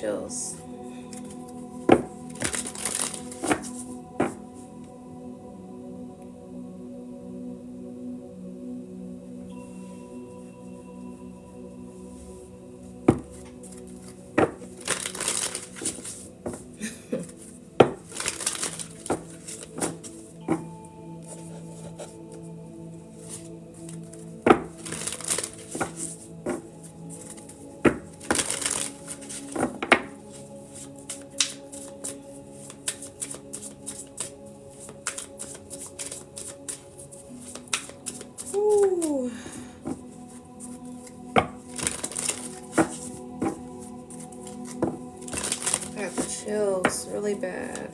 chills. Ooh. I got the chills really bad.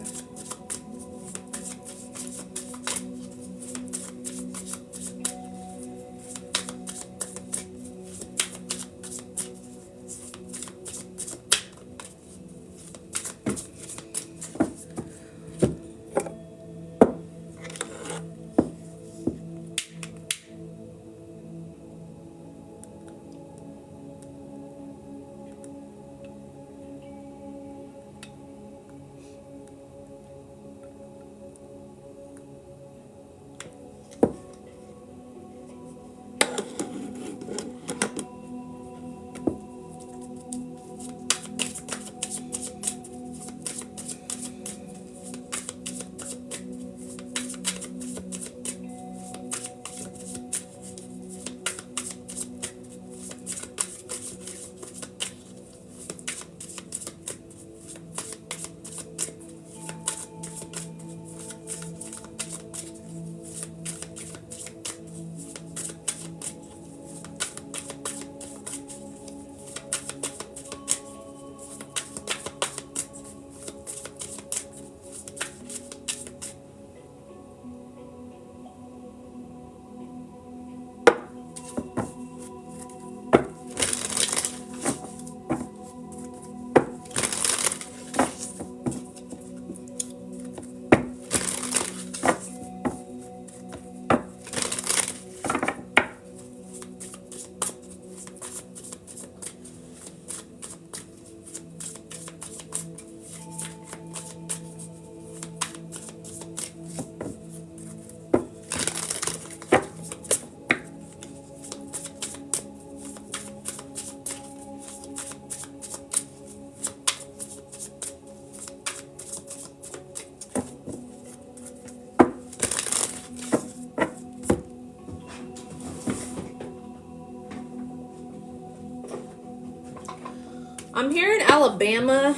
I'm here in Alabama,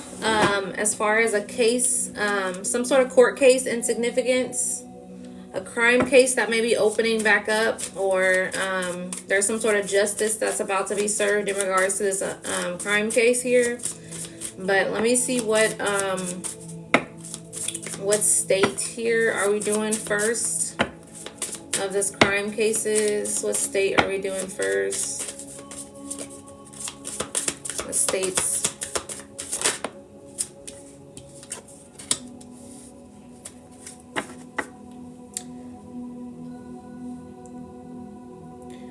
as far as a case, some sort of court case in significance, a crime case that may be opening back up, or there's some sort of justice that's about to be served in regards to this crime case here. But let me see what state here are we doing first of this crime cases. What state are we doing first? What states?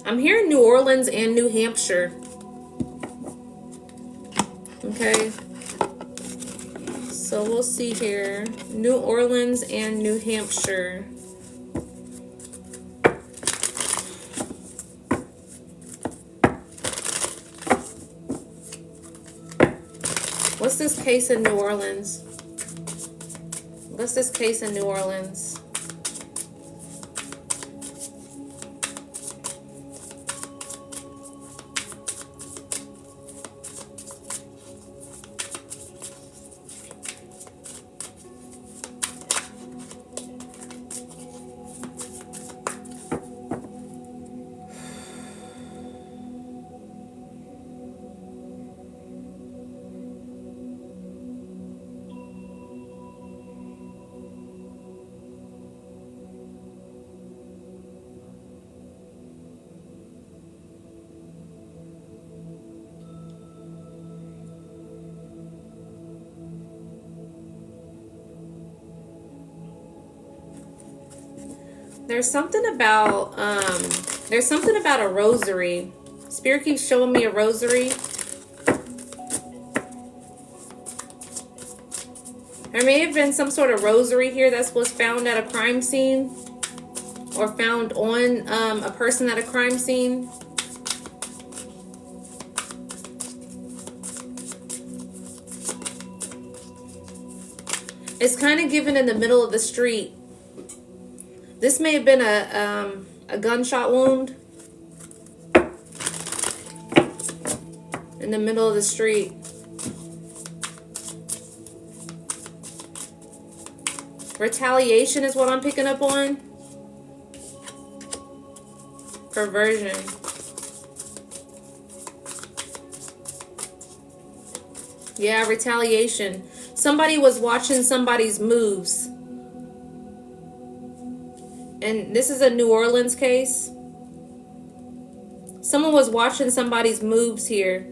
I'm here in New Orleans and New Hampshire. Okay. So we'll see here. New Orleans and New Hampshire. What's this case in New Orleans? What's this case in New Orleans? There's something about a rosary. Spirit keeps showing me a rosary. There may have been some sort of rosary here that was found at a crime scene, or found on a person at a crime scene. It's kind of given in the middle of the street. This may have been a gunshot wound in the middle of the street. Retaliation is what I'm picking up on. Perversion. Yeah, retaliation. Somebody was watching somebody's moves. And this is a New Orleans case. Someone was watching somebody's moves here.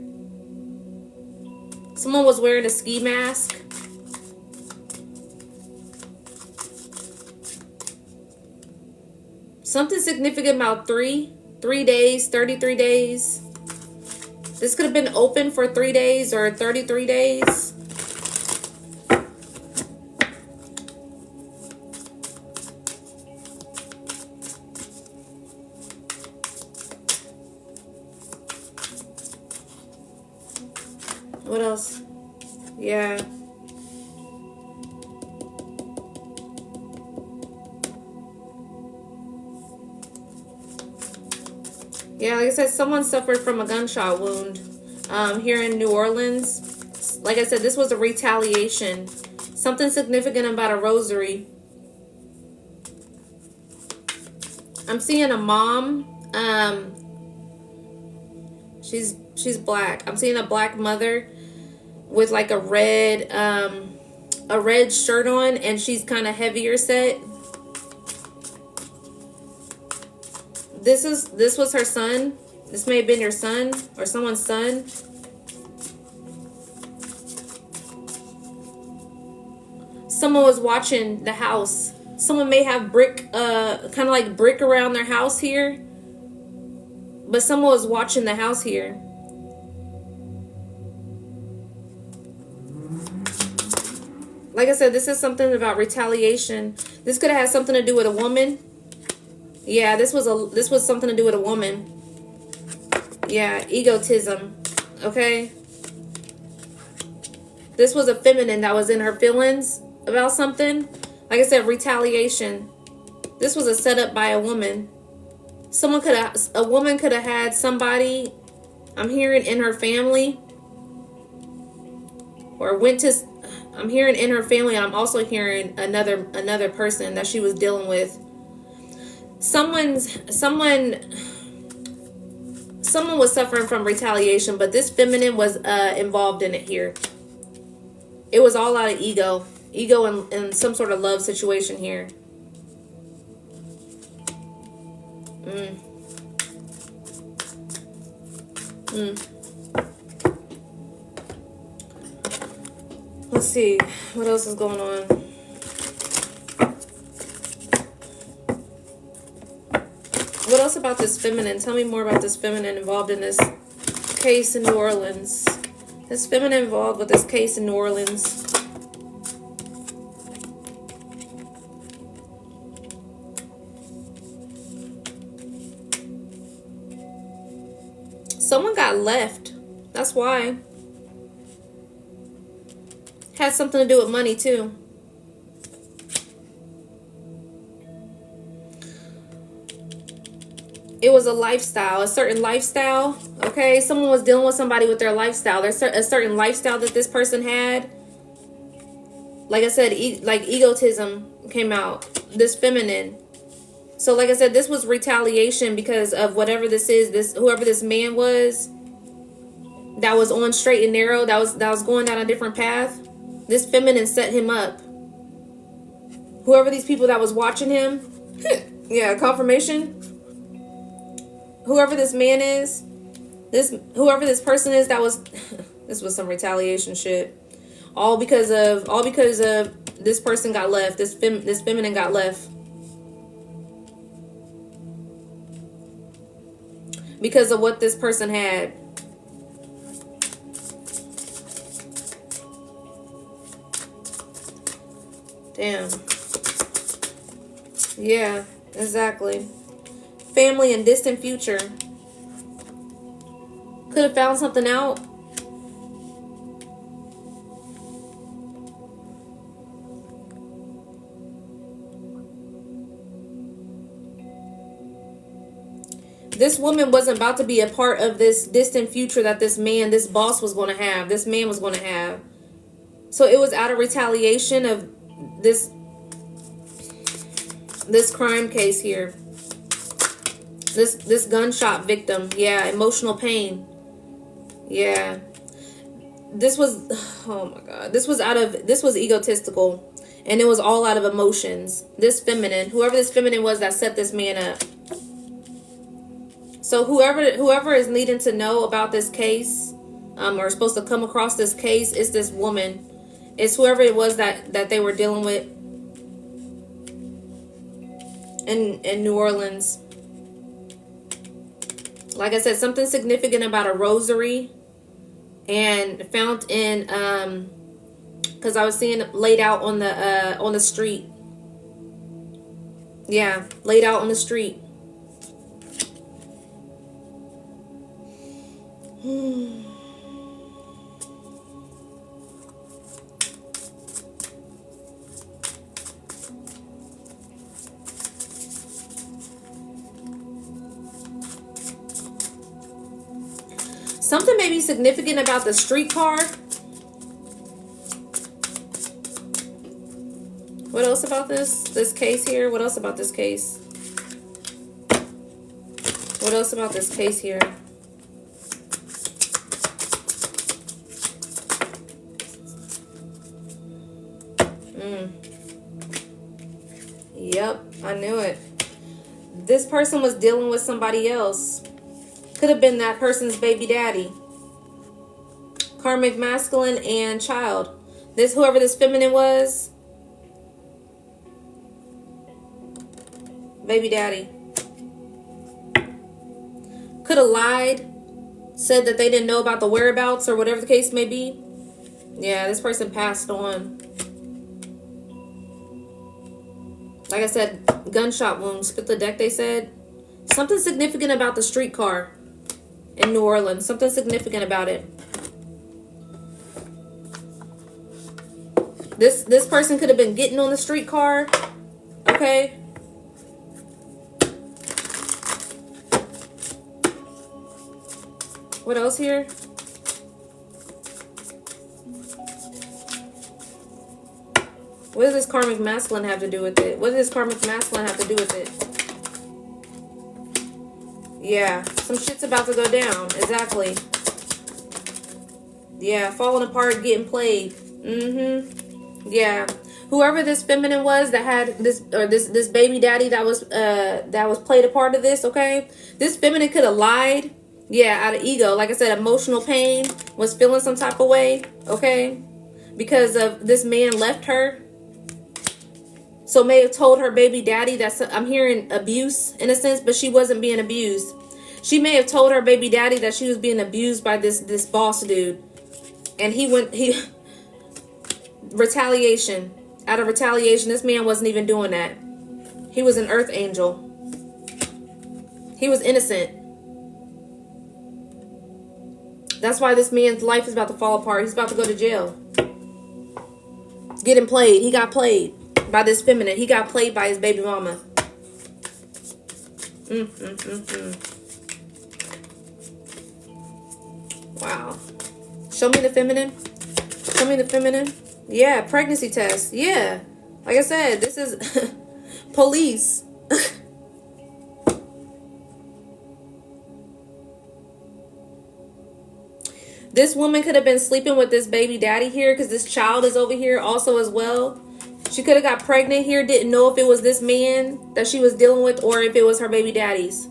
Someone was wearing a ski mask. Something significant about 3 days, 33 days. This could have been open for 3 days or 33 days. What else? Yeah. Yeah, like I said, someone suffered from a gunshot wound here in New Orleans. Like I said, this was a retaliation. Something significant about a rosary. I'm seeing a mom. She's black. I'm seeing a black mother with like a red shirt on, and she's kind of heavier set. This was her son. This may have been your son or someone's son. Someone was watching the house. Someone may have brick, kind of like brick around their house here. But someone was watching the house here. Like I said, this is something about retaliation. This could have had something to do with a woman. Yeah, this was something to do with a woman. Yeah, egotism. Okay. This was a feminine that was in her feelings about something. Like I said, retaliation. This was a setup by a woman. A woman could have had somebody, I'm hearing, in her family. Or I'm hearing in her family, and I'm also hearing another person that she was dealing with. Someone was suffering from retaliation, but this feminine was involved in it here. It was all out of ego and some sort of love situation here. Let's see what else is going on. What else about this feminine? Tell me more about this feminine involved in this case in New Orleans. This feminine involved with this case in New Orleans. Someone got left. That's why. Had something to do with money too. It was a lifestyle, a certain lifestyle. Okay, someone was dealing with somebody with their lifestyle. There's a certain lifestyle that this person had. Like I said, like egotism came out. This feminine. So like I said, this was retaliation because of whatever this is. Whoever this man was, that was on straight and narrow. That was going down a different path. This feminine set him up. Whoever these people that was watching him. Yeah, confirmation. Whoever this man is, whoever this person is, that was this was some retaliation shit. All because of this person got left. This feminine got left. Because of what this person had. Damn. Yeah, exactly. Family and distant future. Could have found something out. This woman wasn't about to be a part of this distant future that this man, this boss was going to have. This man was going to have. So it was out of retaliation of this crime case here. This gunshot victim. Yeah, emotional pain. Yeah. This was, oh my God. This was egotistical. And it was all out of emotions. This feminine, whoever this feminine was that set this man up. So whoever is needing to know about this case, or supposed to come across this case, is this woman. It's whoever it was that they were dealing with in New Orleans. Like I said, something significant about a rosary, and found in because I was seeing it laid out on the street. Yeah, laid out on the street. Something may be significant about the streetcar. What else about this case here? What else about this case? What else about this case here? Yep, I knew it. This person was dealing with somebody else. Could have been that person's baby daddy. Karmic masculine and child. Whoever this feminine was. Baby daddy. Could have lied. Said that they didn't know about the whereabouts or whatever the case may be. Yeah, this person passed on. Like I said, gunshot wounds. Split the deck, they said. Something significant about the streetcar in New Orleans. Something significant about it. This person could have been getting on the streetcar. Okay. What else here? What does this karmic masculine have to do with it? What does this karmic masculine have to do with it? Yeah, some shit's about to go down. Exactly. Yeah, falling apart, getting played. Yeah. Whoever this feminine was that had this baby daddy that was played a part of this, okay? This feminine could have lied. Yeah, out of ego. Like I said, emotional pain, was feeling some type of way, okay? Because of this man left her. So may have told her baby daddy I'm hearing abuse in a sense, but she wasn't being abused. She may have told her baby daddy that she was being abused by this boss dude. And retaliation. Out of retaliation, this man wasn't even doing that. He was an earth angel. He was innocent. That's why this man's life is about to fall apart. He's about to go to jail. Getting played. He got played by this feminine. He got played by his baby mama. Wow. Show me the feminine. Show me the feminine. Yeah, pregnancy test. Yeah. Like I said, this is police. This woman could have been sleeping with this baby daddy here because this child is over here also as well. She could have got pregnant here, didn't know if it was this man that she was dealing with or if it was her baby daddy's.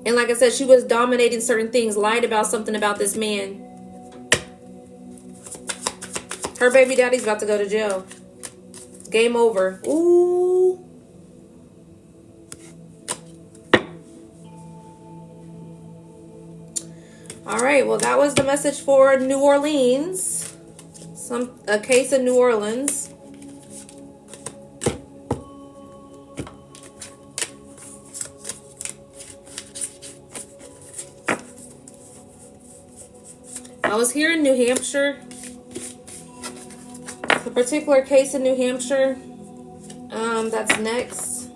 And like I said, she was dominating certain things, lied about something about this man. Her baby daddy's about to go to jail. Game over. Ooh. All right, well, that was the message for New Orleans. A case in New Orleans. I was here in New Hampshire. A particular case in New Hampshire. That's next.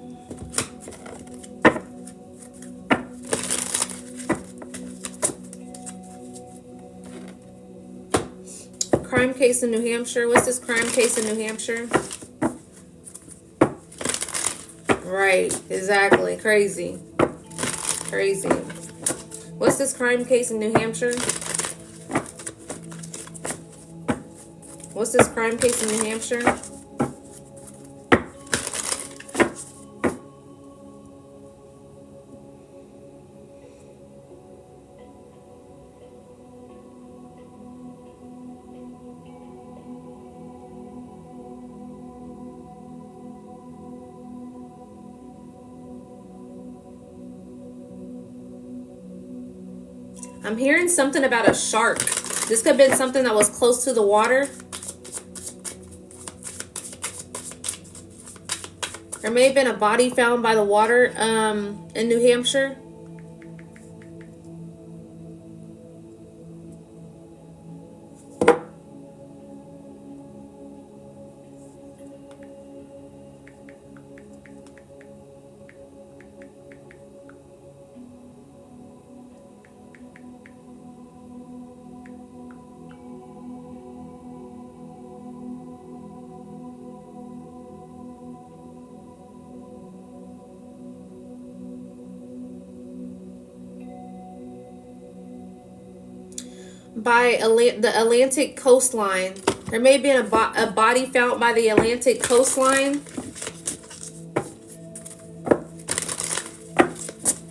Crime case in New Hampshire. What's this crime case in New Hampshire? Right, exactly. Crazy. Crazy. What's this crime case in New Hampshire? What's this crime case in New Hampshire? I'm hearing something about a shark. This could have been something that was close to the water. There may have been a body found by the water in New Hampshire. By the Atlantic coastline. There may have been a body found by the Atlantic coastline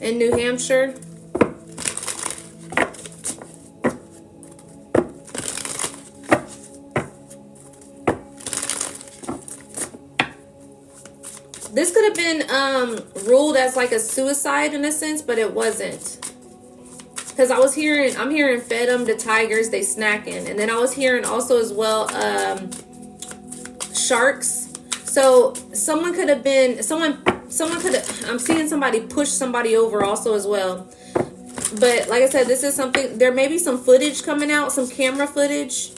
in New Hampshire. This could have been ruled as like a suicide in a sense, but it wasn't. Because I'm hearing fed them to tigers, they snacking. And then I was hearing also as well, sharks. So someone could have, I'm seeing somebody push somebody over also as well. But like I said, this is something, there may be some footage coming out, some camera footage.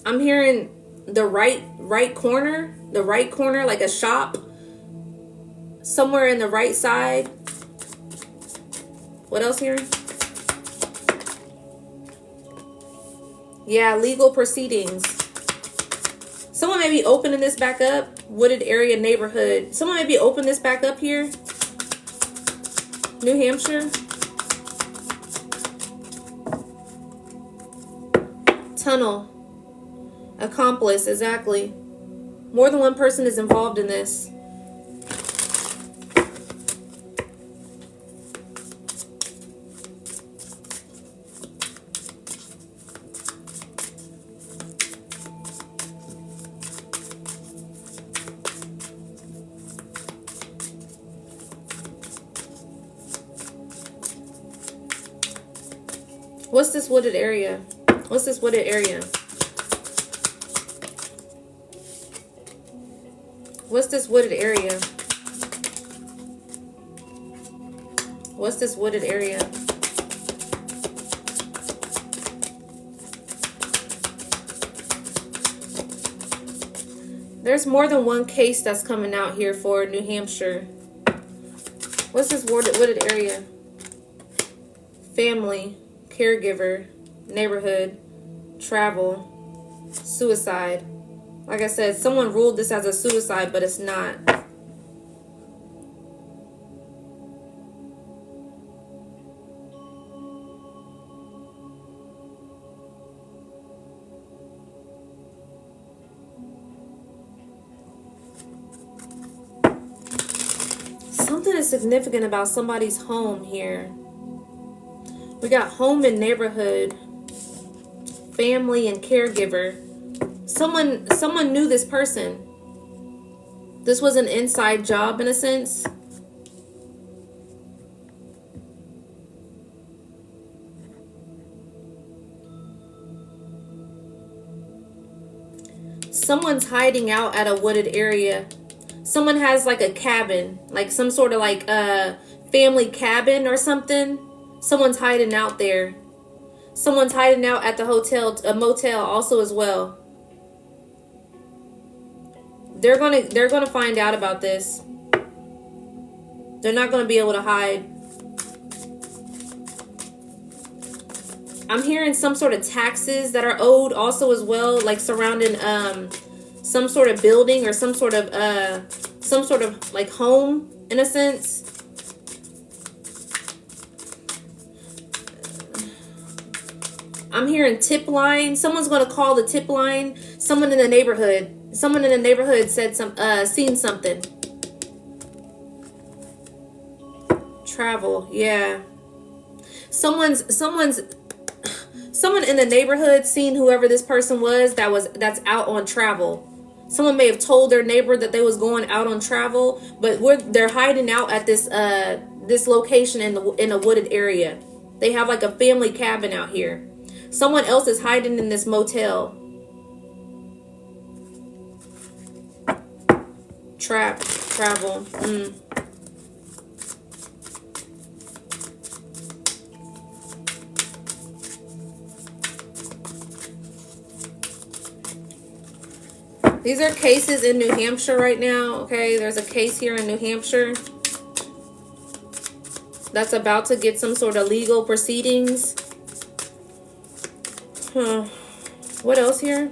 I'm hearing the right corner, like a shop. Somewhere in the right side. What else here? Yeah, legal proceedings. Someone may be opening this back up. Wooded area neighborhood. Someone may be opening this back up here. New Hampshire. Tunnel. Accomplice, exactly. More than one person is involved in this. What's this wooded area? What's this wooded area? What's this wooded area? What's this wooded area? There's more than one case that's coming out here for New Hampshire. What's this wooded area? Family, caregiver, neighborhood, travel, suicide. Like I said, someone ruled this as a suicide, but it's not. Something is significant about somebody's home here. We got home and neighborhood, family and caregiver. Someone knew this person. This was an inside job in a sense. Someone's hiding out at a wooded area. Someone has like a cabin, like some sort of like a family cabin or something. Someone's hiding out there. Someone's hiding out at the hotel, a motel also as well. They're gonna find out about this. They're not gonna be able to hide. I'm hearing some sort of taxes that are owed also as well, like surrounding some sort of building or some sort of like home in a sense. I'm hearing tip line. Someone's gonna call the tip line. Someone in the neighborhood. Someone in the neighborhood said seen something. Travel, yeah. Someone in the neighborhood seen whoever this person was that's out on travel. Someone may have told their neighbor that they was going out on travel, but they're hiding out at this location in a wooded area. They have like a family cabin out here. Someone else is hiding in this motel. Travel. These are cases in New Hampshire right now, okay? There's a case here in New Hampshire that's about to get some sort of legal proceedings. What else here?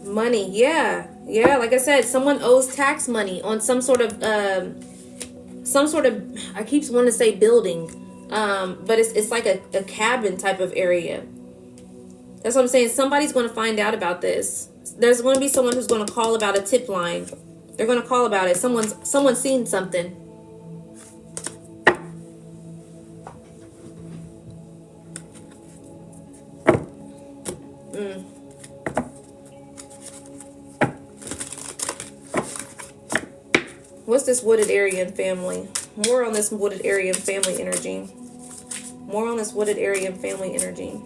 Money, yeah. Like I said, someone owes tax money on some sort of, I keep wanting to say building, but it's like a cabin type of area. That's what I'm saying. Somebody's going to find out about this. There's going to be someone who's going to call about a tip line. They're going to call about it. Someone's seen something. What's this wooded area and family? More on this wooded area and family energy. More on this wooded area and family energy.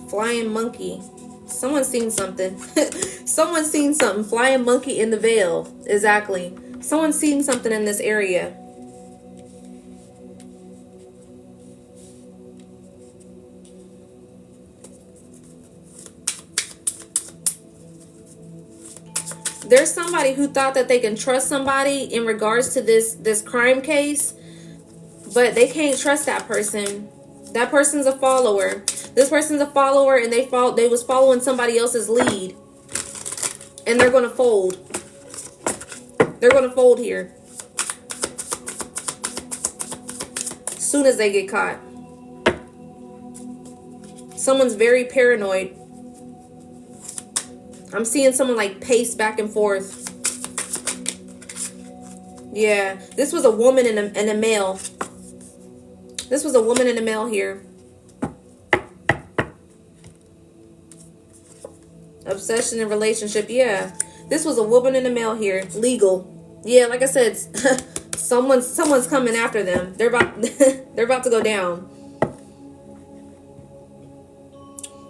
Flying monkey. Someone's seen something. Someone's seen something. Flying monkey in the veil. Exactly. Someone's seen something in this area. There's somebody who thought that they can trust somebody in regards to this crime case, but they can't trust that person. That person's a follower. This person's a follower, and they was following somebody else's lead, and they're gonna fold. They're gonna fold here as soon as they get caught. Someone's very paranoid. I'm seeing someone like pace back and forth. Yeah, this was a woman and a male. This was a woman and a male here. Obsession and relationship. Yeah, this was a woman and a male here. Legal. Yeah, like I said, someone's coming after them. They're about to go down.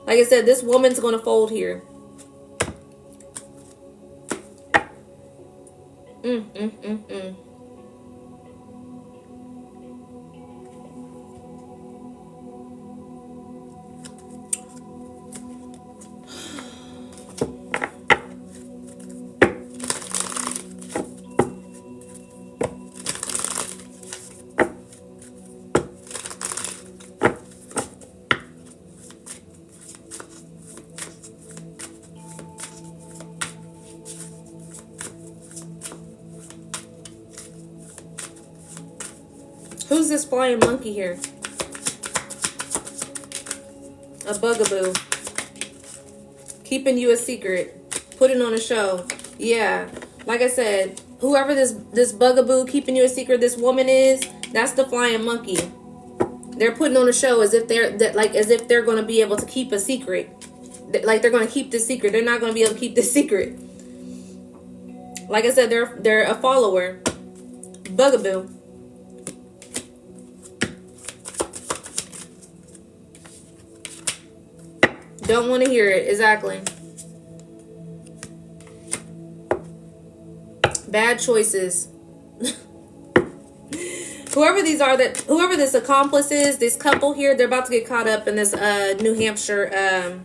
Like I said, this woman's gonna fold here. Who's this flying monkey here? A bugaboo. Keeping you a secret. Putting on a show. Yeah. Like I said, whoever this bugaboo keeping you a secret, this woman is, that's the flying monkey. They're putting on a show as if they're going to be able to keep a secret. Like they're going to keep this secret. They're not going to be able to keep this secret. Like I said, they're a follower. Bugaboo. Don't want to hear it. Exactly. Bad choices. Whoever these are, whoever this accomplice is, this couple here, they're about to get caught up in this New Hampshire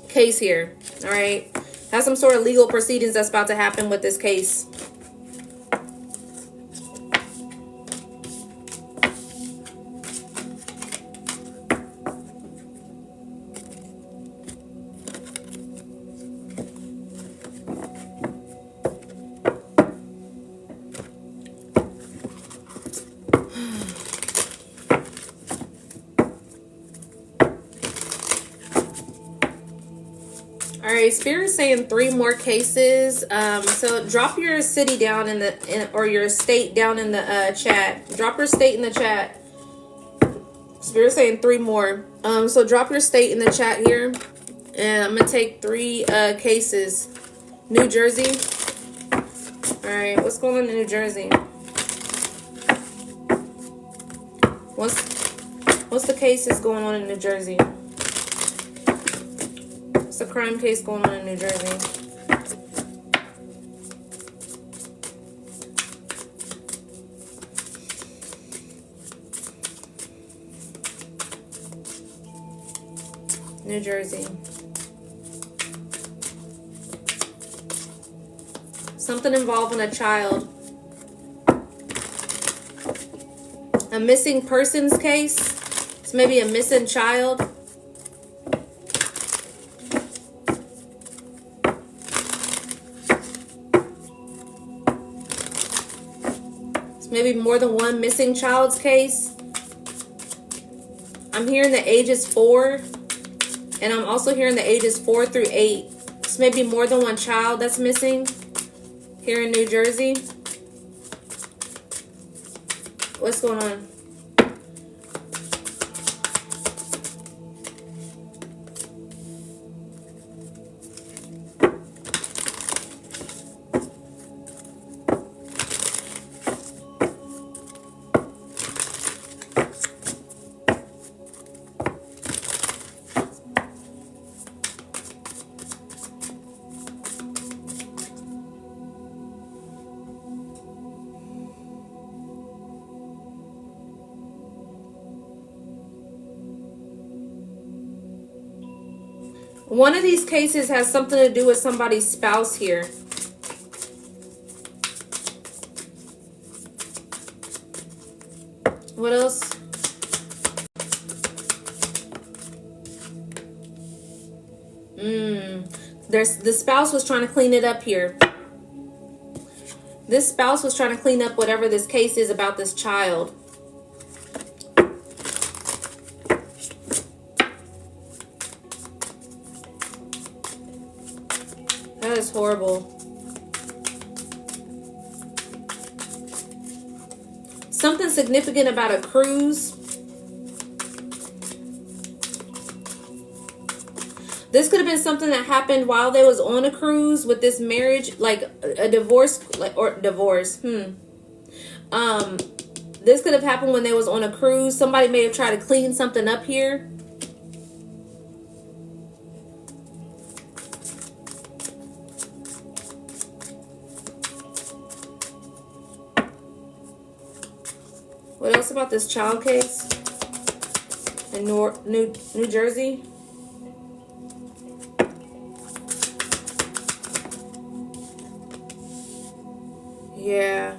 case here. All right. Has some sort of legal proceedings that's about to happen with this case. All right, Spirit's saying 3 more cases. So drop your city down or your state down in the chat. Drop your state in the chat. Spirit's saying 3 more. So drop your state in the chat here, and I'm gonna take 3 cases. New Jersey. All right, what's going on in New Jersey? What's the cases going on in New Jersey? What's the crime case going on in New Jersey? New Jersey. Something involving a child. A missing persons case. It's maybe a missing child. It's maybe more than one missing child's case. I'm hearing the ages 4. And I'm also hearing the ages 4 through 8. It's maybe more than one child that's missing here in New Jersey. What's going on? One of these cases has something to do with somebody's spouse here. What else? The spouse was trying to clean it up here. This spouse was trying to clean up whatever this case is about this child. That is horrible. Something significant about a cruise. This could have been something that happened while they was on a cruise with this marriage, like a divorce, or divorce. This could have happened when they was on a cruise. Somebody may have tried to clean something up here. What else about this child case in New Jersey? Yeah,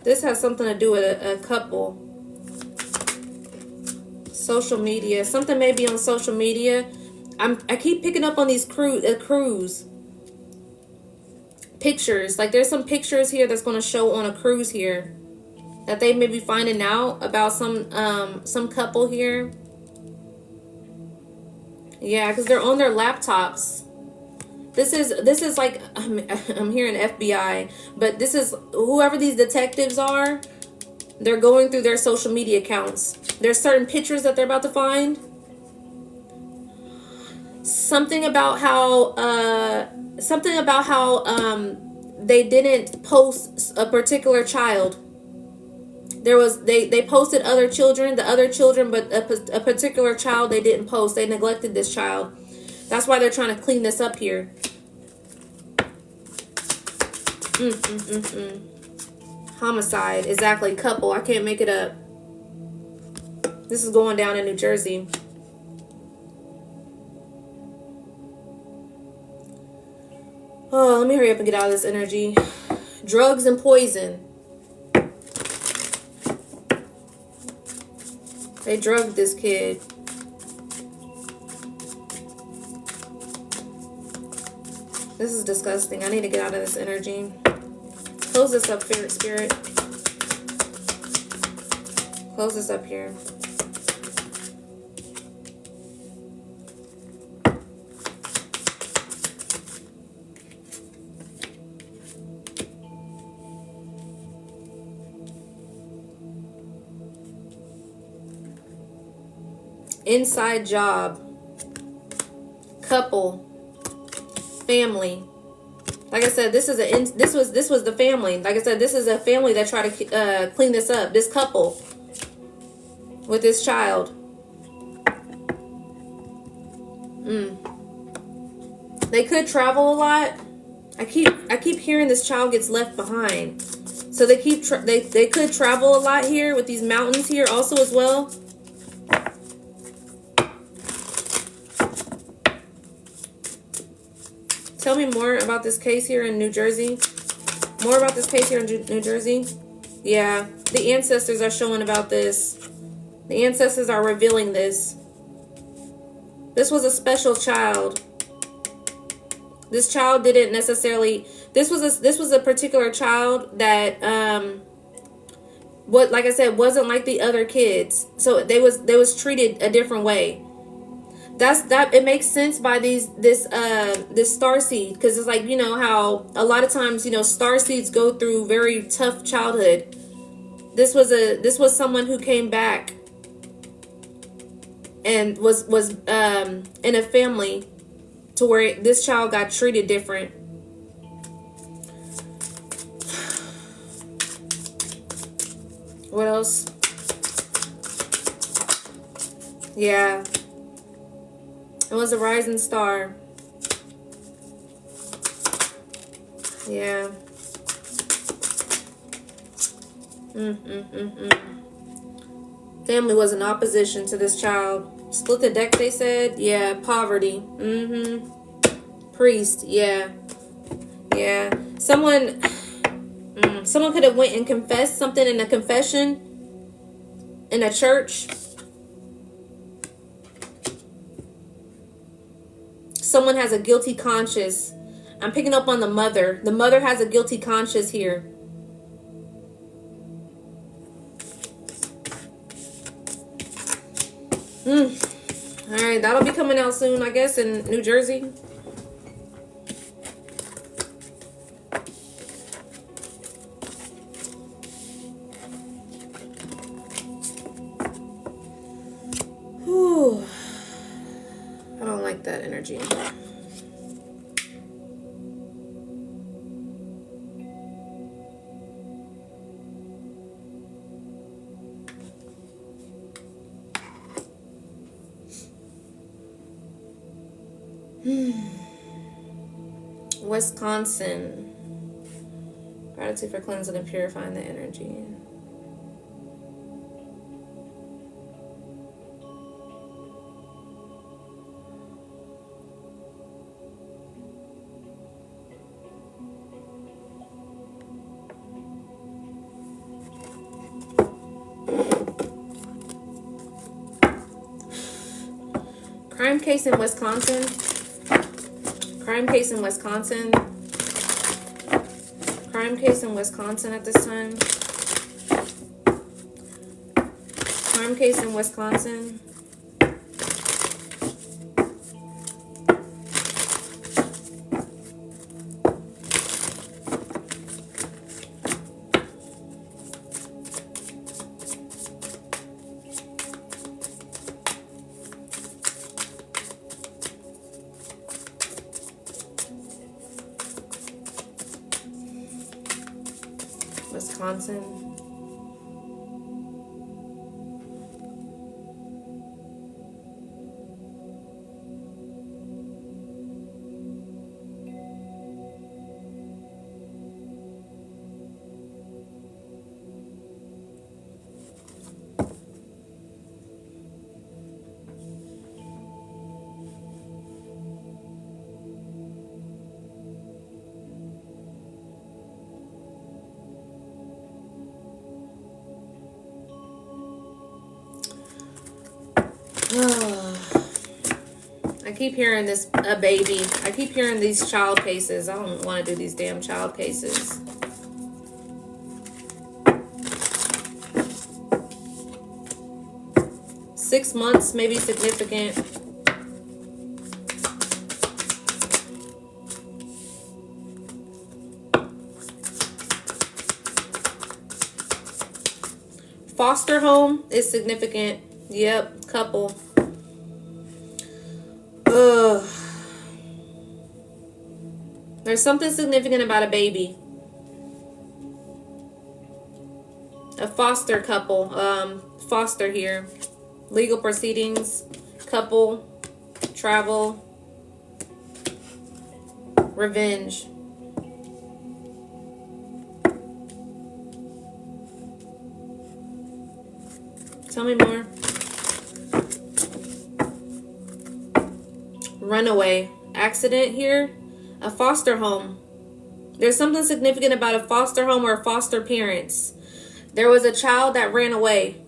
this has something to do with a couple. Social media. Something may be on social media. I keep picking up on these cruise pictures. Like there's some pictures here that's going to show on a cruise here that they may be finding out about some couple here. Yeah, because they're on their laptops. This is like, I'm hearing FBI, but this is whoever these detectives are. They're going through their social media accounts. There's certain pictures that they're about to find. Something about how they didn't post a particular child. They posted the other children, but a particular child they didn't post. They neglected this child. That's why they're trying to clean this up here. Homicide. Exactly. Couple. I can't make it up. This is going down in New Jersey. Oh, let me hurry up and get out of this energy. Drugs and poison. They drugged this kid. This is disgusting. I need to get out of this energy. Close this up, Spirit. Close this up here. Inside job. Couple. Family. Like I said, this was the family. Like I said, this is a family that tried to clean this up. This couple with this child. They could travel a lot. I keep hearing this child gets left behind. So they could travel a lot here with these mountains here also as well. Tell me more about this case here in New Jersey. More about this case here in New Jersey. Yeah, the ancestors are showing about this. The ancestors are revealing this. This was a special child. This child didn't necessarily. This was a particular child that like I said, wasn't like the other kids. So they was treated a different way. It makes sense by this star seed, because it's like, you know how a lot of times, you know, star seeds go through very tough childhood. This was someone who came back and was in a family to where this child got treated different. What else? Yeah. It was a rising star. Yeah. Family was in opposition to this child. Split the deck, they said. Yeah. Poverty. Priest. Yeah. Yeah. Someone could have went and confessed something in a confession in a church. Someone has a guilty conscience. I'm picking up on the mother. The mother has a guilty conscience here. All right, that'll be coming out soon, I guess, in New Jersey. Whew. I don't like that energy. Wisconsin. Gratitude for cleansing and purifying the energy. Crime case in Wisconsin. Crime case in Wisconsin. Crime case in Wisconsin at this time. Crime case in Wisconsin. Wisconsin. I keep hearing this, a baby. I keep hearing these child cases. I don't want to do these damn child cases. Six months may be significant. Foster home is significant. Yep, couple. Ugh. There's something significant about a baby. A foster couple. Foster here. Legal proceedings. Couple. Travel. Revenge. Tell me more. Runaway. Accident here. A foster home. There's something significant about a foster home or foster parents. There was a child that ran away.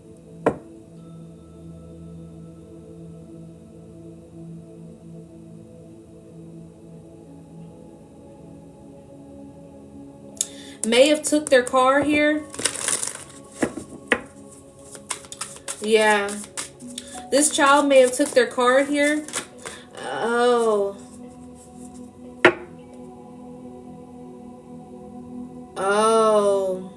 May have took their car here. Yeah. This child may have took their car here. Oh. Oh.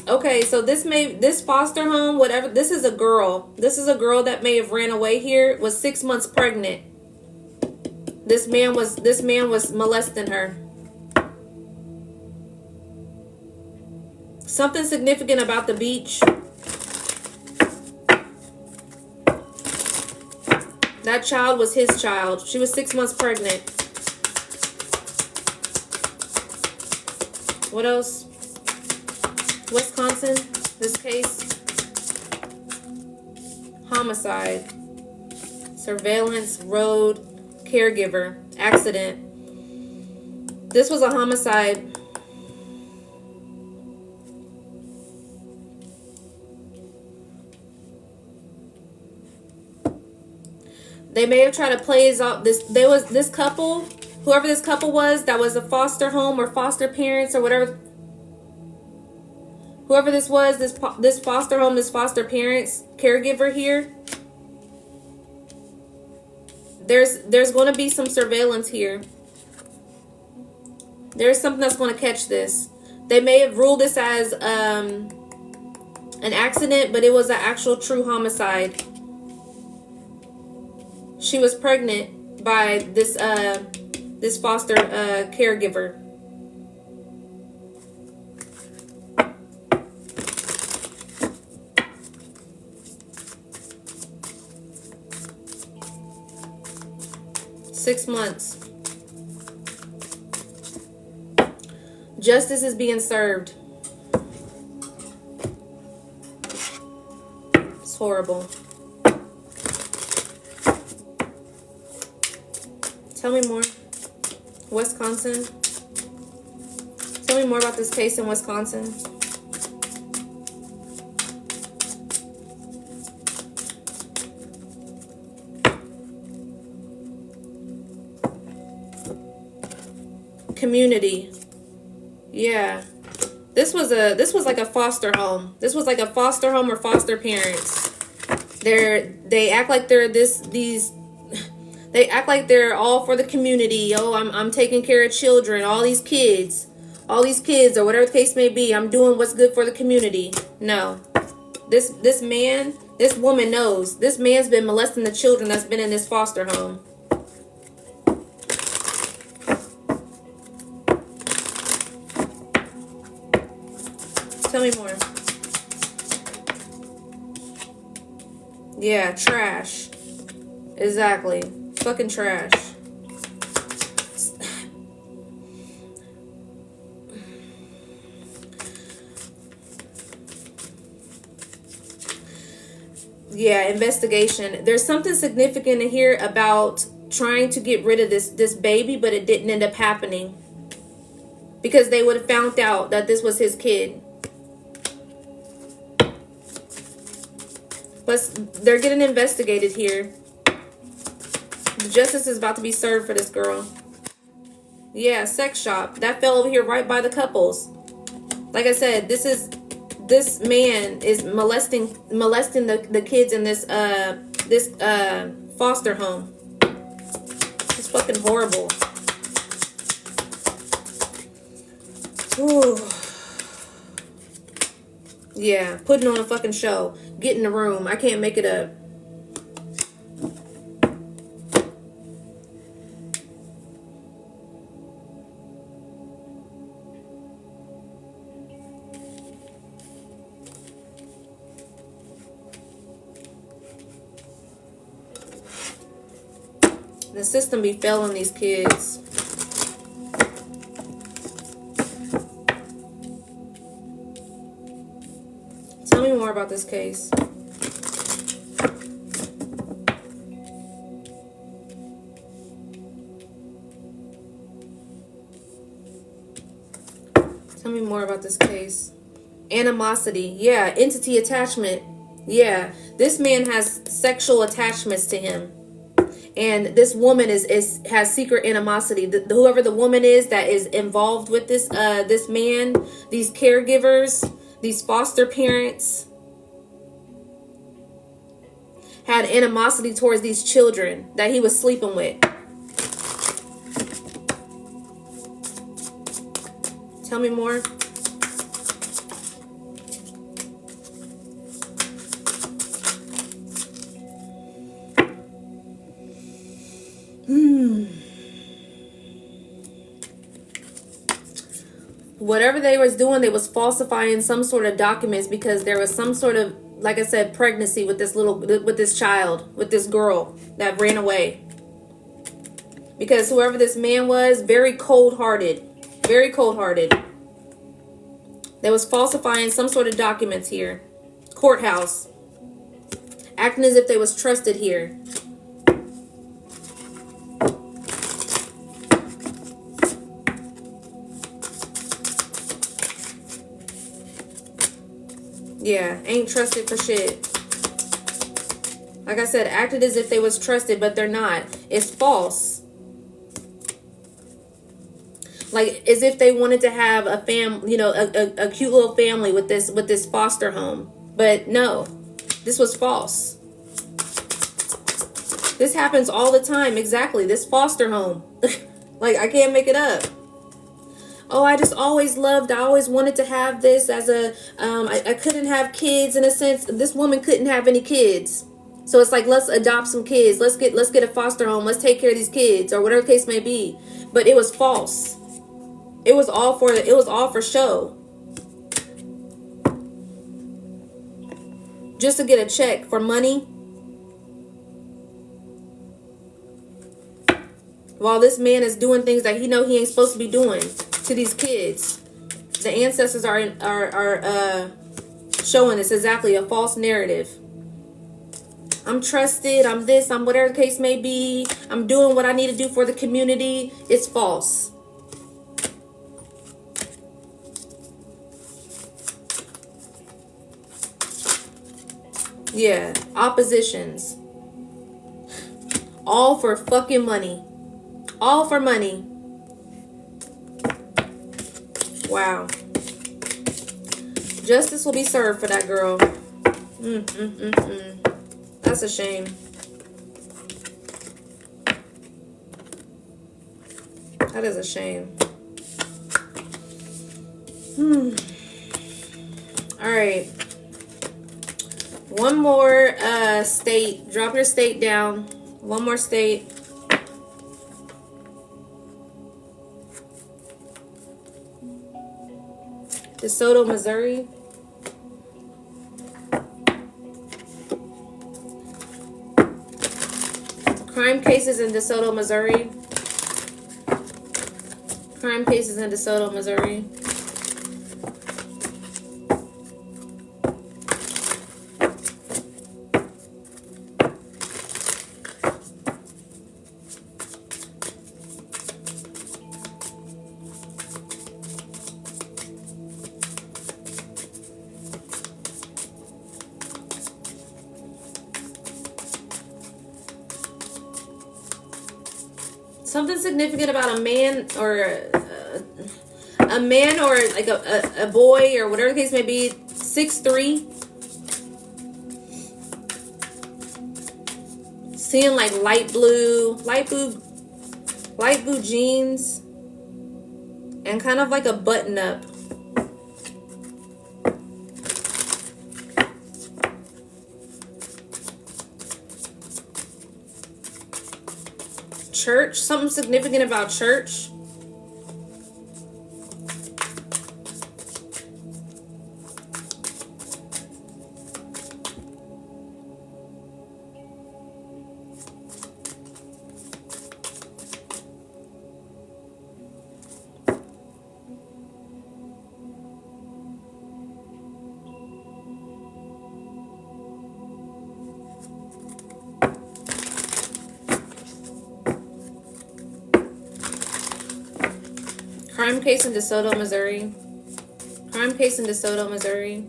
Okay, so this foster home, whatever, this is a girl. This is a girl that may have ran away here, was 6 months pregnant. This man was molesting her. Something significant about the beach. That child was his child. She was 6 months pregnant. What else? Wisconsin, this case. Homicide. Surveillance, road, caregiver, accident. This was a homicide. They may have tried to play his off. This couple, whoever this couple was, that was a foster home or foster parents or whatever. Whoever this was, this foster home, this foster parents, caregiver here. There's going to be some surveillance here. There's something that's going to catch this. They may have ruled this as an accident, but it was an actual true homicide. She was pregnant by this foster caregiver. Six months. Justice is being served. It's horrible. Tell me more. Wisconsin. Tell me more about this case in Wisconsin. Community. Yeah. This was like a foster home. This was like a foster home or foster parents. They act like they act like they're all for the community. Oh, I'm taking care of children, all these kids or whatever the case may be. I'm doing what's good for the community. No. This woman knows. This man's been molesting the children that's been in this foster home. Tell me more. Yeah, trash. Exactly. Fucking trash. Yeah, investigation. There's something significant in here about trying to get rid of this baby, but it didn't end up happening. because they would have found out that this was his kid. But they're getting investigated here. The justice is about to be served for this girl. Yeah, sex shop. That fell over here right by the couples. Like I said, this man is molesting the kids in this foster home. It's fucking horrible. Ooh. Yeah, putting on a fucking show. Get in the room. I can't make it up. The system be failing these kids. Tell me more about this case. Tell me more about this case. Animosity. Yeah, entity attachment. Yeah, this man has sexual attachments to him. And this woman has secret animosity. Whoever the woman is that is involved with this man, these caregivers, these foster parents, had animosity towards these children that he was sleeping with. Tell me more. Whatever they was doing, they was falsifying some sort of documents because there was some sort of, like I said, pregnancy with this child, with this girl that ran away. Because whoever this man was, very cold-hearted. Very cold-hearted. They was falsifying some sort of documents here. Courthouse. Acting as if they was trusted here. Yeah, ain't trusted for shit. Like I said, acted as if they was trusted, but they're not. It's false. Like as if they wanted to have a family, a cute little family with this foster home. But no, this was false. This happens all the time. Exactly. This foster home. Like I can't make it up. Oh, I just always loved, I always wanted to have this as a, I couldn't have kids in a sense. This woman couldn't have any kids. So it's like, let's adopt some kids. Let's get a foster home. Let's take care of these kids or whatever the case may be. But it was false. It was all for show. Just to get a check for money. While this man is doing things that he ain't supposed to be doing to these kids. The ancestors are showing us exactly a false narrative. I'm trusted, I'm this, I'm whatever the case may be. I'm doing what I need to do for the community. It's false. Yeah, oppositions. All for fucking money. All for money. Wow. Justice will be served for that girl. That's a shame. That is a shame. All right. One more state. Drop your state down. One more state. DeSoto, Missouri. Crime cases in DeSoto, Missouri. Crime cases in DeSoto, Missouri. something significant about a man or a man or like a boy or whatever the case may be, 6'3". Seeing like light blue jeans and kind of like a button up. Church, something significant about church. Crime case in DeSoto, Missouri. Crime case in DeSoto, Missouri.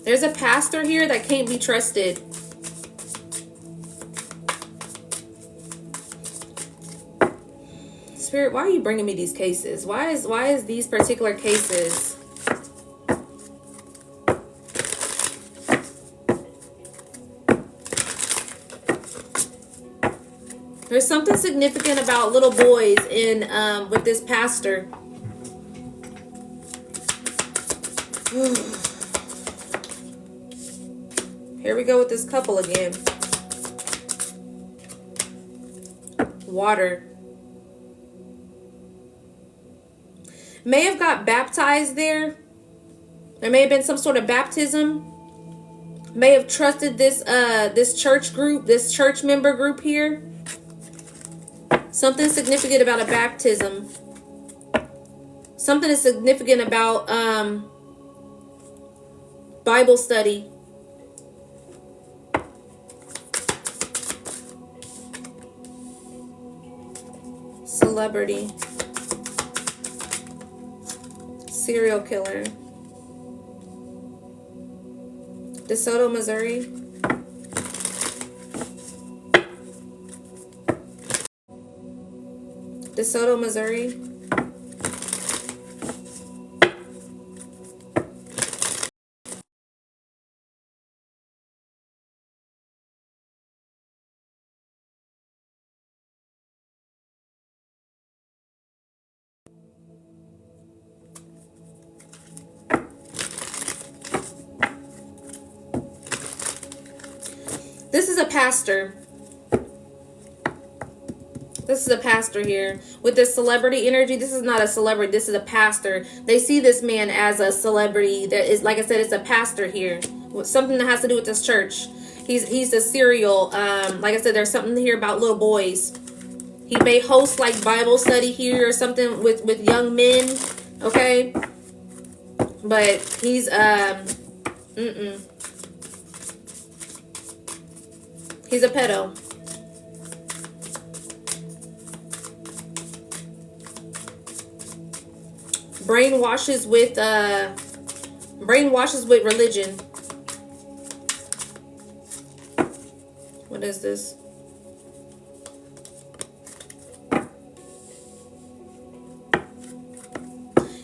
There's a pastor here that can't be trusted. Spirit, why are you bringing me these cases? Why is these particular cases? There's something significant about little boys in with this pastor. Here we go with this couple again. Water. May have got baptized there. There may have been some sort of baptism. May have trusted this this church group, this church member group here. Something significant about a baptism. Something is significant about Bible study. Celebrity. Serial killer. DeSoto, Missouri. DeSoto, Missouri. This is a pastor. This is a pastor here with this celebrity energy. This is not a celebrity. This is a pastor. They see this man as a celebrity. That is, like I said, it's a pastor here. Something that has to do with this church. He's a serial. Like I said, there's something here about little boys. He may host like Bible study here or something with young men. Okay, but he's he's a pedo. Brainwashes with religion. What is this?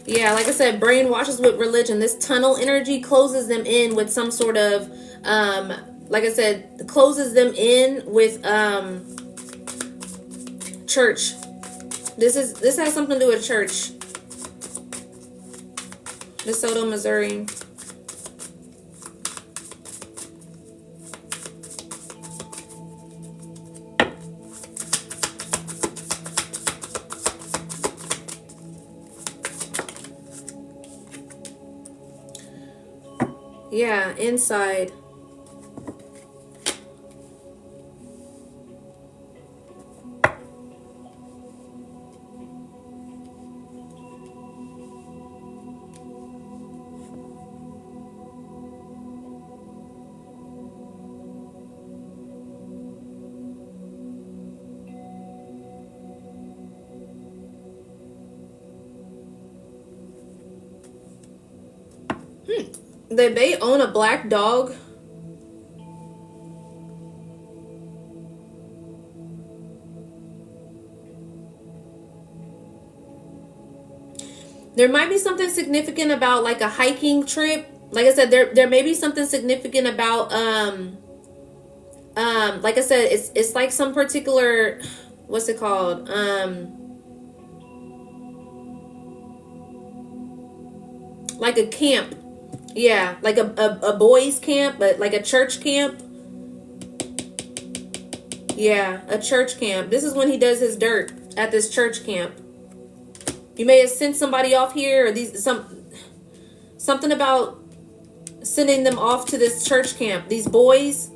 Yeah, like I said, brainwashes with religion. This tunnel energy closes them in with some sort of like I said, closes them in with church. This has something to do with church. DeSoto, Missouri. Yeah, inside. They may own a black dog. There might be something significant about like a hiking trip. Like I said, there may be something significant about like I said, it's like some particular, what's it called? Like a camp. Yeah, like a boys camp, but like a church camp. Yeah, a church camp. This is when he does his dirt at this church camp. You may have sent somebody off here, or something about sending them off to this church camp. These boys.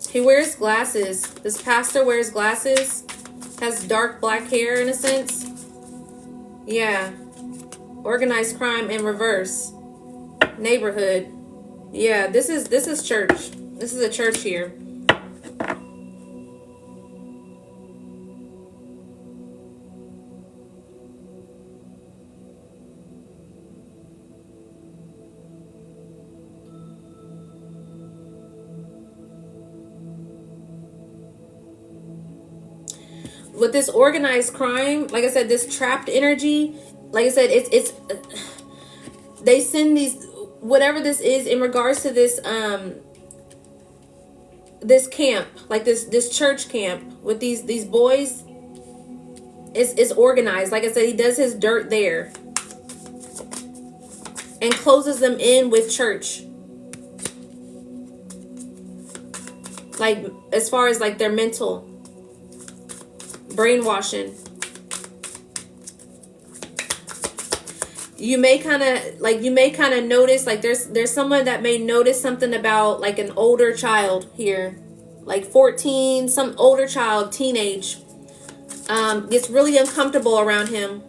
He wears glasses. This pastor wears glasses. Has dark black hair in a sense. Yeah. Organized crime in reverse. Neighborhood. Yeah, this is church. This is a church here. With this organized crime, like I said, this trapped energy, like I said, it's they send these, whatever this is in regards to this this camp, like this church camp with these boys, is organized. Like I said, he does his dirt there and closes them in with church. Like as far as like their mental brainwashing. You may kind of notice, like there's someone that may notice something about like an older child here, like 14, some older child, teenage, gets really uncomfortable around him,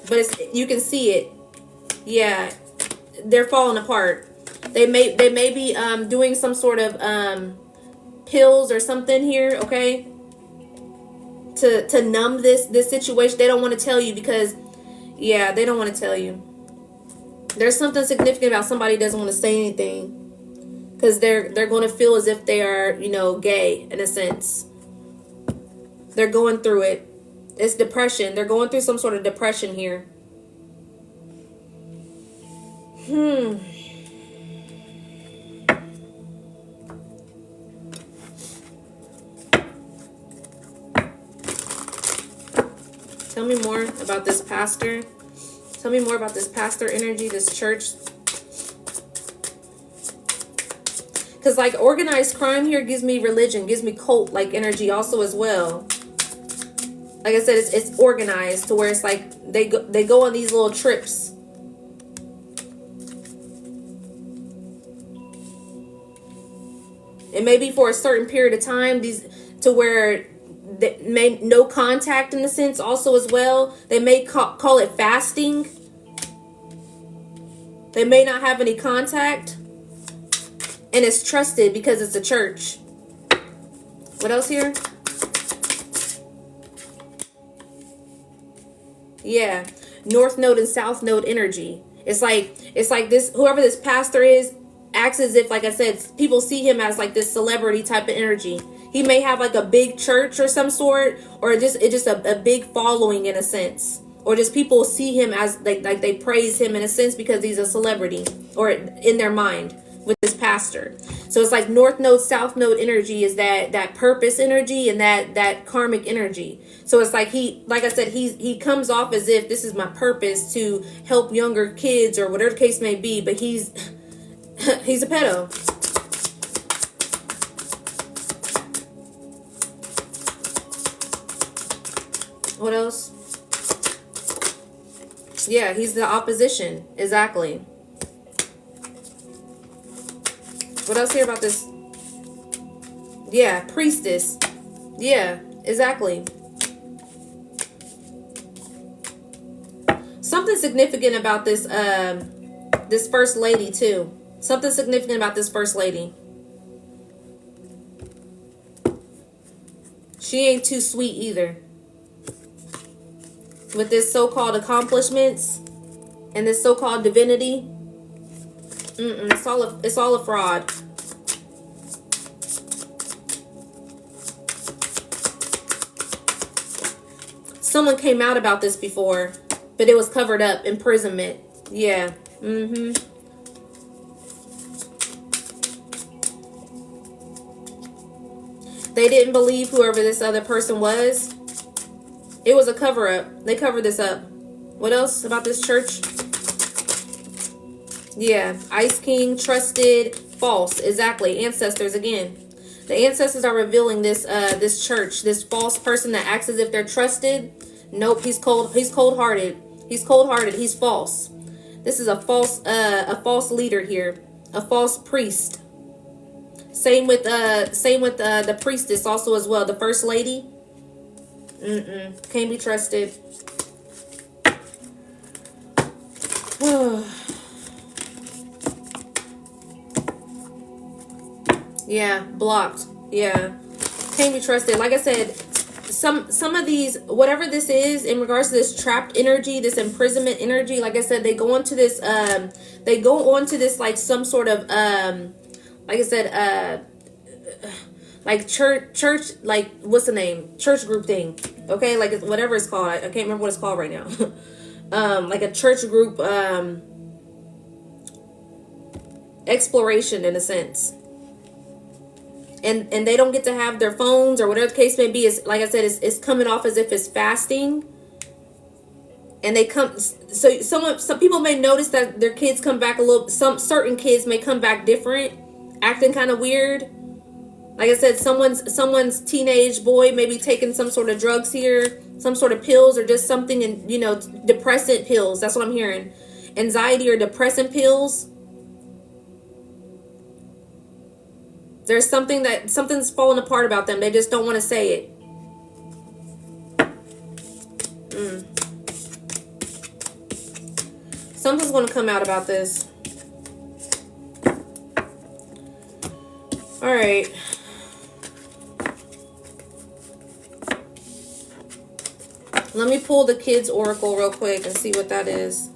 but you can see it. Yeah, they're falling apart. They may be doing some sort of pills or something here, okay, to numb this situation. They don't want to tell you because, yeah, they don't want to tell you. There's something significant about somebody who doesn't want to say anything because they're going to feel as if they are, gay in a sense. They're going through it. It's depression. They're going through some sort of depression here. Tell me more about this pastor. Tell me more about this pastor energy, this church. Because like organized crime here gives me religion, gives me cult like energy also as well. Like I said, it's organized to where it's like they go on these little trips. It may be for a certain period of time, to where they may no contact in a sense also as well. They may call it fasting. They may not have any contact, and it's trusted because it's a church. What else here? Yeah, North Node and South Node energy. It's like this, whoever this pastor is acts as if, like I said, people see him as like this celebrity type of energy. He may have like a big church or some sort, or just a big following in a sense, or just people see him as like they praise him in a sense because he's a celebrity, or in their mind with this pastor. So it's like North Node, South Node energy is that purpose energy and that karmic energy. So it's like like I said, he comes off as if this is my purpose to help younger kids or whatever the case may be, but he's a pedo. What else? Yeah, he's the opposition. Exactly. What else here about this? Yeah, priestess. Yeah, exactly. Something significant about this this first lady too. Something significant about this first lady. She ain't too sweet either. With this so-called accomplishments. and this so-called divinity. It's all a fraud. Someone came out about this before, but it was covered up. Imprisonment. Yeah. They didn't believe whoever this other person was. It was a cover-up. They covered this up. What else about this church? Yeah. Ice King, trusted, false. Exactly. Ancestors again. The ancestors are revealing this this church, this false person that acts as if they're trusted. Nope, he's cold. He's cold-hearted. He's cold-hearted. He's false. This is a false leader here, a false priest. Same with the priestess also as well. The first lady. Can't be trusted. Yeah, blocked. Yeah, can't be trusted. Like I said, some of these, whatever this is in regards to this trapped energy, this imprisonment energy, like I said, they go onto this like some sort of like I said, like church, like what's the name, church group thing, okay, like whatever it's called. I can't remember what it's called right now. Like a church group exploration in a sense. And they don't get to have their phones or whatever the case may be. Is, like I said, it's coming off as if it's fasting. And they come, so some people may notice that their kids come back a little, certain kids may come back different, acting kind of weird. Like I said, someone's teenage boy may be taking some sort of drugs here, some sort of pills or just something, and depressant pills. That's what I'm hearing. Anxiety or depressant pills. There's something's falling apart about them. They just don't want to say it. Something's going to come out about this. All right. Let me pull the kids' oracle real quick and see what that is.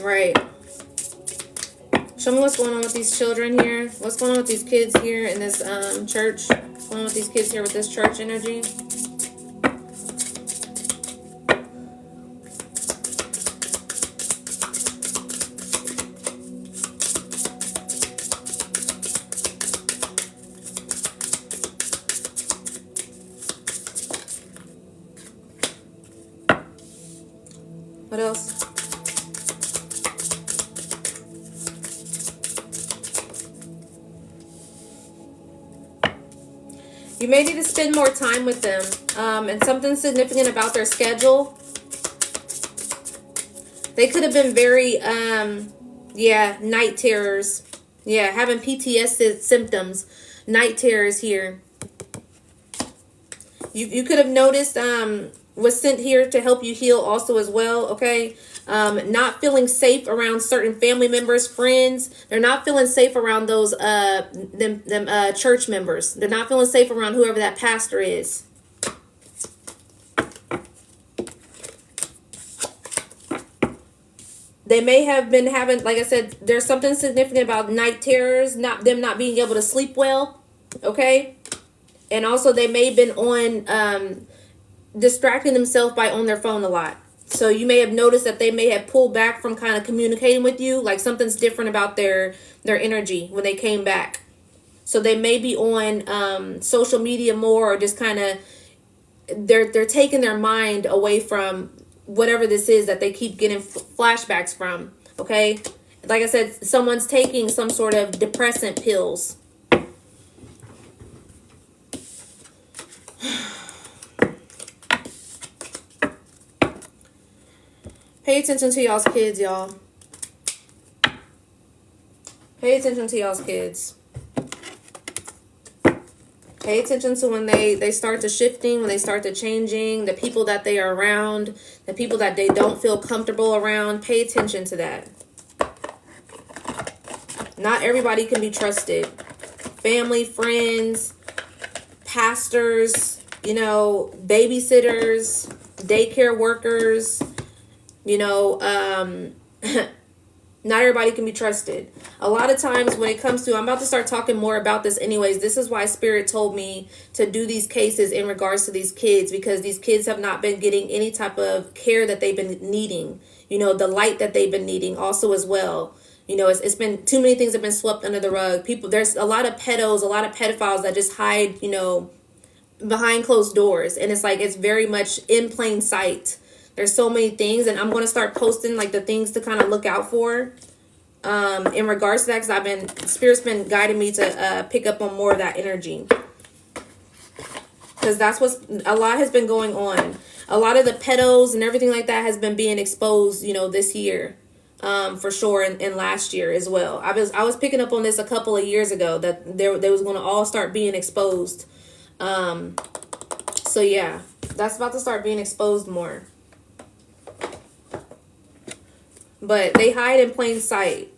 Right. Show me what's going on with these children here. What's going on with these kids here in this church? What's going on with these kids here with this church energy? What else? You may need to spend more time with them. And something significant about their schedule. They could have been very, night terrors. Yeah, having PTSD symptoms. Night terrors here. You could have noticed was sent here to help you heal also as well, okay? Not feeling safe around certain family members, friends. They're not feeling safe around those church members. They're not feeling safe around whoever that pastor is. They may have been having, like I said, there's something significant about night terrors, them not being able to sleep well, okay? And also they may have been on distracting themselves by on their phone a lot. So you may have noticed that they may have pulled back from kind of communicating with you, like something's different about their energy when they came back. So they may be on social media more, or just kind of they're taking their mind away from whatever this is that they keep getting flashbacks from. Okay, like I said, someone's taking some sort of depressant pills. Pay attention to y'all's kids, y'all. Pay attention to y'all's kids. Pay attention to when they start to shifting, when they start to changing, the people that they are around, the people that they don't feel comfortable around. Pay attention to that. Not everybody can be trusted. Family, friends, pastors, you know, babysitters, daycare workers, you know, not everybody can be trusted. A lot of times when it comes to, I'm about to start talking more about this anyways. This is why Spirit told me to do these cases in regards to these kids, because these kids have not been getting any type of care that they've been needing, you know, the light that they've been needing also as well. You know, it's been too many things have been swept under the rug. People, there's a lot of pedos, a lot of pedophiles that just hide, you know, behind closed doors. And it's like, it's very much in plain sight. There's so many things, and I'm going to start posting like the things to kind of look out for in regards to that, because Spirit's been guiding me to pick up on more of that energy, because that's what's, a lot has been going on. A lot of the pedos and everything like that has been being exposed, you know, this year, for sure, and last year as well. I was picking up on this a couple of years ago, that they was going to all start being exposed. So yeah, that's about to start being exposed more. But they hide in plain sight.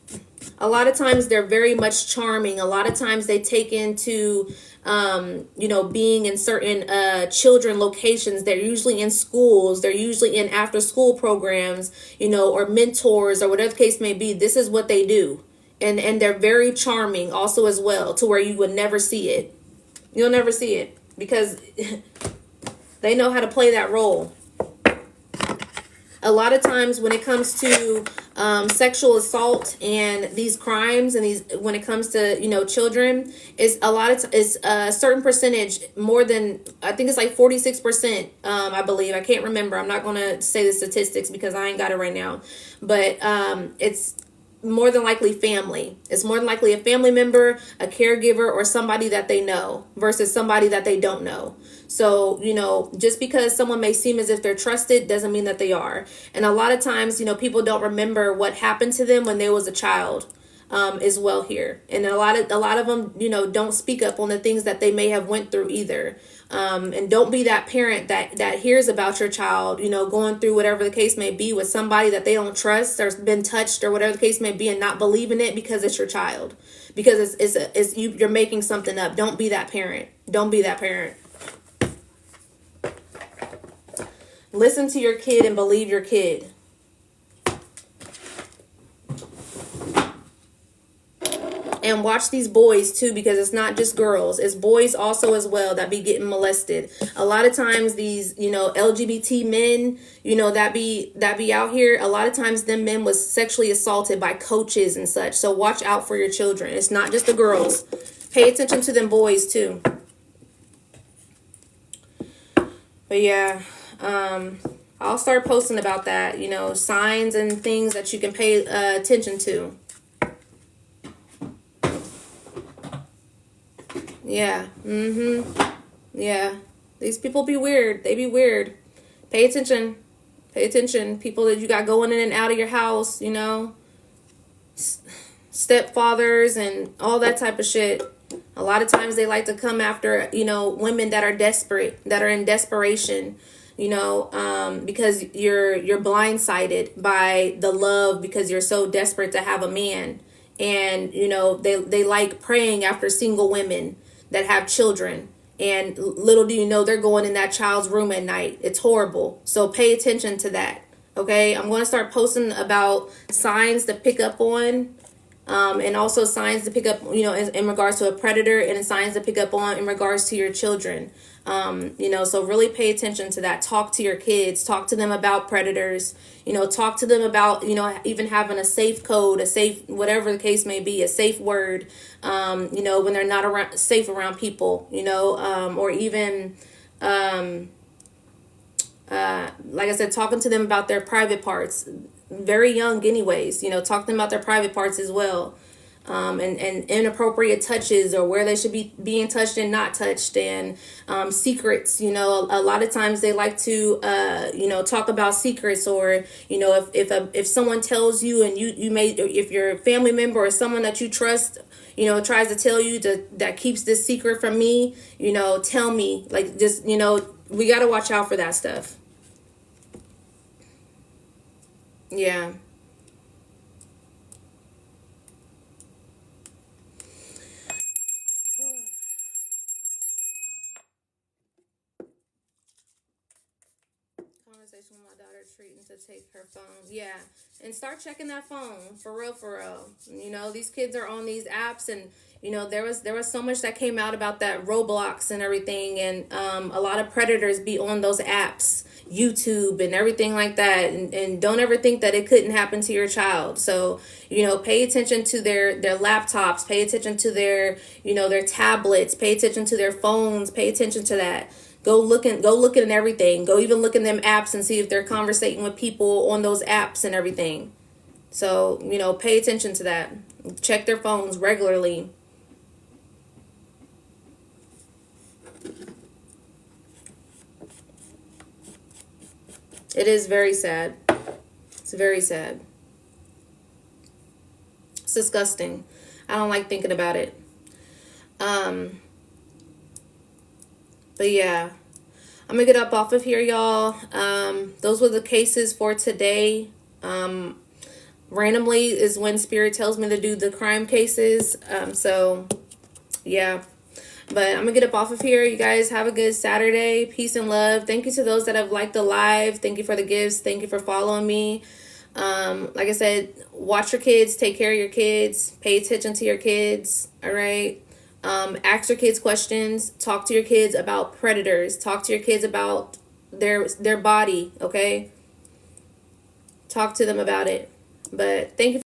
A lot of times they're very much charming. A lot of times they take into, you know, being in certain children locations. They're usually in schools. They're usually in after school programs, you know, or mentors or whatever the case may be. This is what they do. And they're very charming also as well, to where you would never see it. You'll never see it because they know how to play that role. A lot of times when it comes to sexual assault and these crimes and these, when it comes to, you know, children, is a lot of it's a certain percentage, more than, I think it's like 46%. I believe, I can't remember. I'm not going to say the statistics because I ain't got it right now, but it's more than likely family. It's more than likely a family member, a caregiver, or somebody that they know versus somebody that they don't know. So, you know, just because someone may seem as if they're trusted doesn't mean that they are. And a lot of times, you know, people don't remember what happened to them when they was a child, as well here. And a lot of them, you know, don't speak up on the things that they may have went through either. And don't be that parent that hears about your child, you know, going through whatever the case may be with somebody that they don't trust or been touched or whatever the case may be, and not believing it because it's your child, because you're making something up. Don't be that parent. Don't be that parent. Listen to your kid and believe your kid. And watch these boys too, because it's not just girls, it's boys also as well that be getting molested. A lot of times these, you know, LGBT men, you know, that be out here, a lot of times them men was sexually assaulted by coaches and such. So watch out for your children. It's not just the girls. Pay attention to them boys too. But yeah, I'll start posting about that, you know, signs and things that you can pay attention to. Yeah. Yeah. These people be weird. They be weird. Pay attention. Pay attention. People that you got going in and out of your house, you know, stepfathers and all that type of shit. A lot of times they like to come after, you know, women that are desperate, that are in desperation, you know, because you're blindsided by the love, because you're so desperate to have a man. And, you know, they like praying after single women that have children. And little do you know, they're going in that child's room at night. It's horrible. So pay attention to that. Okay. I'm going to start posting about signs to pick up on. And also signs to pick up, you know, in regards to a predator, and signs to pick up on in regards to your children. You know, so really pay attention to that. Talk to your kids, talk to them about predators, you know, talk to them about, you know, even having a safe code, a safe, whatever the case may be, a safe word, you know, when they're not safe around people, you know, or even, like I said, talking to them about their private parts, very young anyways, you know, talk to them about their private parts as well. and inappropriate touches, or where they should be being touched and not touched, and secrets. A lot of times they like to talk about secrets, or if someone tells you, and you may, if your family member or someone that you trust tries to tell you that keeps this secret from me, tell me, like, just we got to watch out for that stuff. Yeah. Conversation with my daughter treating to take her phone. Yeah. And start checking that phone, for real, for real. These kids are on these apps, and there was so much that came out about that Roblox and everything, and a lot of predators be on those apps, YouTube and everything like that, and don't ever think that it couldn't happen to your child. So pay attention to their laptops, pay attention to their tablets, pay attention to their phones, pay attention to that. Go looking at everything. Go even look in them apps and see if they're conversating with people on those apps and everything. So pay attention to that. Check their phones regularly. It is very sad. It's very sad. It's disgusting. I don't like thinking about it. But yeah, I'm gonna get up off of here, y'all. Those were the cases for today. Randomly is when Spirit tells me to do the crime cases. So yeah. But I'm gonna get up off of here. You guys have a good Saturday. Peace and love. Thank you to those that have liked the live. Thank you for the gifts. Thank you for following me. Like I said, watch your kids, take care of your kids, pay attention to your kids. All right. Ask your kids questions. Talk to your kids about predators. Talk to your kids about their body. Okay. Talk to them about it. But thank you.